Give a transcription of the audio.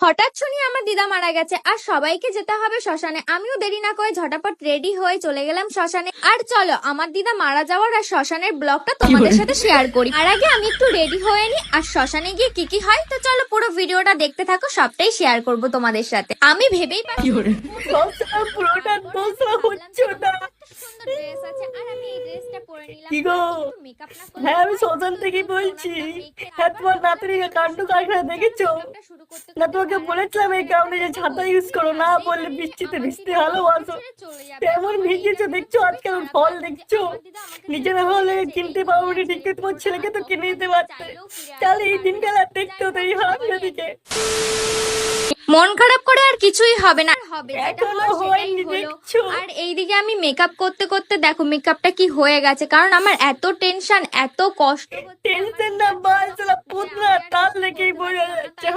হঠাৎ শুনি আমার দিদা মারা গেছে আর সবাইকে যেতে হবে শ্মশানে। আমিও দেরি না করে ঝটাপট রেডি হয়ে চলে গেলাম শ্মশানে। আর চলো আমার দিদা মারা যাওয়ার আর শ্মশানের ব্লগটা তোমাদের সাথে শেয়ার করি। আর আগে আমি একটু রেডি হয়ে নি আর শ্মশানে গিয়ে কি কি হয় তো চলো পুরো ভিডিওটা দেখতে থাকো, সবটাই শেয়ার করব তোমাদের সাথে। আমি ভেবেই পাচ্ছি পুরোটা দোষা হচ্ছে না। ড্রেস আছে আর আমি এই ড্রেসটা পরে নিলাম। কি গো? মেকআপ না হ্যাঁ, আমি শ্মশান থেকে বলছি। হ্যাঁ, তোমার নাতনিকে কাণ্ড কারখানা দেখেছো না? তোমাকে বলেছিলাম এই কারণে যে ছাতা ইউজ করো, না বললে বৃষ্টিতে ভিজতে ভালোবাসো, তেমন ভিজেছো। দেখছো আজকাল ফল দেখছো, নিজের হলে কিনতে পারো নি, ঠিক তোমার ছেলেকে তো কিনে দিতে পারতে। তাহলে এই দিনকাল আর দেখতে হতো এই হারামিকে। মন খারাপ করে আর কিছুই হবে না, হবে যেটা এখনো হওয়ার সেটাই হয়নি, হলো। দেখছো? আর এইদিকে আমি মেকআপ করতে করতে দেখো মেকআপটা কি হয়ে গেছে, কারণ আমার এত টেনশন এত কষ্ট হচ্ছে। টেনশন না বাল, সালা পুতনা তার লেগেই বোঝা যাচ্ছে।